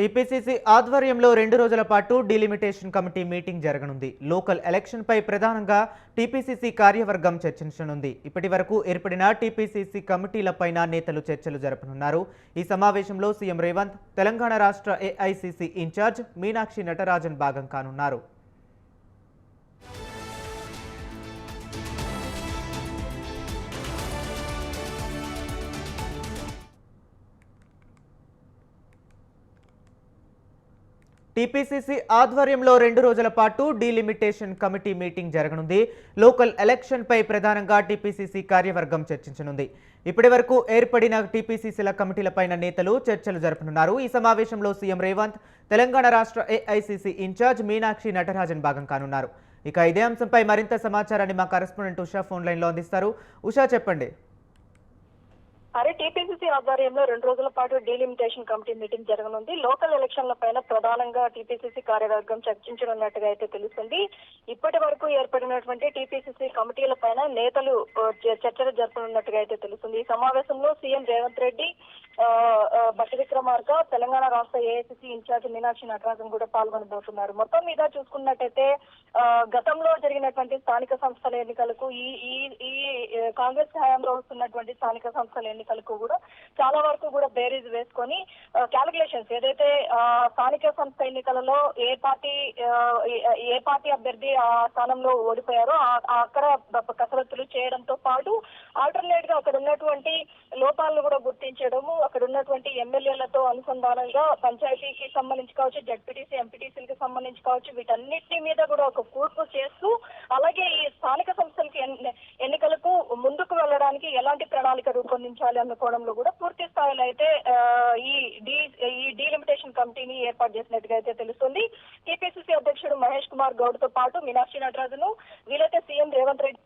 TPCC ఆధ్వర్యంలో 2 రోజుల పాటు డీలిమిటేషన్ కమిటీ మీటింగ్ జరగనుంది. లోకల్ ఎలక్షన్ పై ప్రధానంగా టీపీసీసీ కార్యవర్గం చర్చించనుంది. ఇప్పటివరకు ఏర్పడిన టీపీసీసీ కమిటీలపైన నేతలు చర్చలు జరపనున్నారు. ఈ సమావేశంలో సీఎం రేవంత్, తెలంగాణ రాష్ట్ర ఏఐసీసీ ఇన్ఛార్జ్ మీనాక్షి నటరాజన్ భాగం కానున్నారు. టీపీసీసీ ఆధ్వర్యంలో 2 రోజుల పాటు డీలిమిటేషన్ కమిటీ మీటింగ్ జరగనుంది. లోకల్ ఎలక్షన్ పై ప్రధానంగా టీపీసీసీ కార్యవర్గం చర్చించనుంది. ఇప్పటివరకు ఏర్పడిన టీపీసీసీల కమిటీలపైన నేతలు చర్చలు జరపనున్నారు. ఈ సమావేశంలో సీఎం రేవంత్, తెలంగాణ రాష్ట్ర ఏఐసీసీ ఇన్ఛార్జ్ మీనాక్షి నటరాజన్ భాగం కానున్నారు. ఇక ఇదే అంశంపై మరింత సమాచారాన్ని మా కరెస్పాండెంట్ ఉషా ఫోన్ లైన్లో అందిస్తారు. ఉషా, చెప్పండి. టీపీసీసీ ఆధ్వర్యంలో 2 రోజుల పాటు డీలిమిటేషన్ కమిటీ మీటింగ్ జరగనుంది. లోకల్ ఎలక్షన్ల పైన ప్రధానంగా టీపీసీసీ కార్యవర్గం చర్చించనున్నట్టుగా అయితే తెలుస్తుంది. ఇప్పటి వరకు ఏర్పడినటువంటి టీపీసీసీ కమిటీల పైన నేతలు చర్చలు జరపనున్నట్టుగా అయితే తెలుస్తుంది. ఈ సమావేశంలో సీఎం రేవంత్ రెడ్డి, బట్టి విక్రమార్క, తెలంగాణ రాష్ట్ర ఏఐసీసీ ఇన్ఛార్జ్ మీనాక్షి నటరాజన్ కూడా పాల్గొనబోతున్నారు. మొత్తం మీద చూసుకున్నట్టయితే గతంలో జరిగినటువంటి స్థానిక సంస్థల ఎన్నికలకు ఈ కాంగ్రెస్ హయాంలో వస్తున్నటువంటి స్థానిక సంస్థల ఎన్నికలకు కూడా చాలా వరకు కూడా బేరీజ్ వేసుకొని క్యాలిక్యులేషన్స్ ఏదైతే స్థానిక సంస్థ ఎన్నికలలో ఏ పార్టీ అభ్యర్థి ఆ స్థానంలో ఓడిపోయారో అక్కడ కసరత్తులు చేయడంతో పాటు ఆల్టర్నేట్ గా అక్కడ ఉన్నటువంటి లోపాలను కూడా గుర్తించడము, అక్కడ ఉన్నటువంటి ఎమ్మెల్యేలతో అనుసంధానంగా పంచాయతీకి సంబంధించి కావచ్చు, జడ్పీటీసీ, ఎంపీటీసీలకు సంబంధించి కావచ్చు, వీటన్నిటి మీద కూడా ఒక కూర్పు చేస్తూ అలాగే ఈ స్థానిక సంస్థలకి ఎన్నికలకు ముందుకు వెళ్ళడానికి ఎలాంటి ప్రణాళిక రూపొందించాలి అన్న కోణంలో కూడా పూర్తి స్థాయిలో అయితే ఈ డీలిమిటేషన్ కమిటీని ఏర్పాటు చేసినట్టుగా అయితే తెలుస్తుంది. టీపీసీసీ అధ్యక్షుడు మహేష్ కుమార్ గౌడ్ తో పాటు మీనాక్షి నటరాజన్, వీలైతే సీఎం రేవంత్ రెడ్డి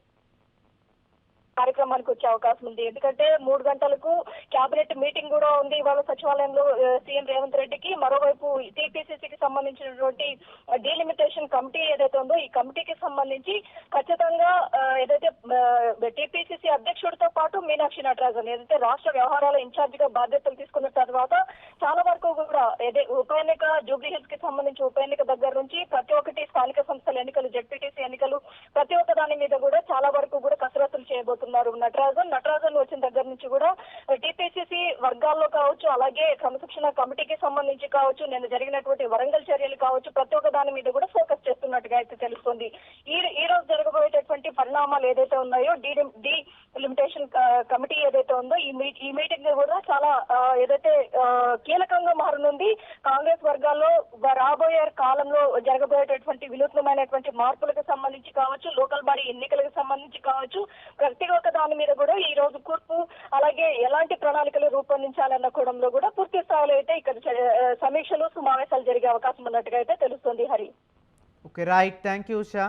కార్యక్రమానికి వచ్చే అవకాశం ఉంది. ఎందుకంటే 3 గంటలకు కేబినెట్ మీటింగ్ కూడా ఉంది ఇవాళ సచివాలయంలో సీఎం రేవంత్ రెడ్డికి. మరోవైపు టీపీసీసీకి సంబంధించినటువంటి డీలిమిటేషన్ కమిటీ ఏదైతే ఉందో ఈ కమిటీకి సంబంధించి ఖచ్చితంగా ఏదైతే టీపీసీసీ అధ్యక్షుడితో పాటు మీనాక్షి నటరాజన్ ఏదైతే రాష్ట్ర వ్యవహారాల ఇన్ఛార్జ్ గా బాధ్యతలు తీసుకున్న తర్వాత చాలా వరకు కూడా ఉప ఎన్నిక, జూబ్లీ హిల్స్ కి సంబంధించి ఉప ఎన్నిక దగ్గర నుంచి ప్రతి ఒక్కటి స్థానిక సంస్థల ఎన్నికలు, జడ్పీటీసీ ఎన్నికలు, ప్రతి ఒక్క దాని మీద కూడా చాలా వరకు కూడా కసరత్తులు చేయబోతున్నారు నటరాజన్ వచ్చిన దగ్గర నుంచి కూడా టీపీసీసీ వర్గాల్లో కావచ్చు, అలాగే క్రమశిక్షణ కమిటీకి సంబంధించి కావచ్చు, నేను జరిగినటువంటి వరంగల్ చర్యలు కావచ్చు, ప్రతి ఒక్క దాని మీద కూడా ఫోకస్ చేస్తున్నట్టుగా అయితే తెలుస్తుంది. ఈ రోజు జరగబోయేటటువంటి పరిణామాలు ఏదైతే ఉన్నాయో డీలిమిటేషన్ కమిటీ ఏదైతే ఉందో ఈ మీటింగ్ కూడా చాలా ఏదైతే కీలకంగా మారనుంది. కాంగ్రెస్ వర్గాల్లో రాబోయే కాలంలో జరగబోయేటటువంటి వినూత్నమైనటువంటి మార్పులకు సంబంధించి కావచ్చు, లోకల్ బాడీ ఎన్నికలకు సంబంధించి కావచ్చు, ప్రతి ఒక్క దాని మీద కూడా ఈ రోజు కూర్పు అలాగే ఎలాంటి ప్రణాళికలు రూపొందించాలన్న కోణంలో కూడా పూర్తి స్థాయిలో అయితే ఇక్కడ సమీక్షలు, సమావేశాలు జరిగే అవకాశం ఉన్నట్టుగా అయితే తెలుస్తుంది. Hari. Okay, right. Thank you Usha.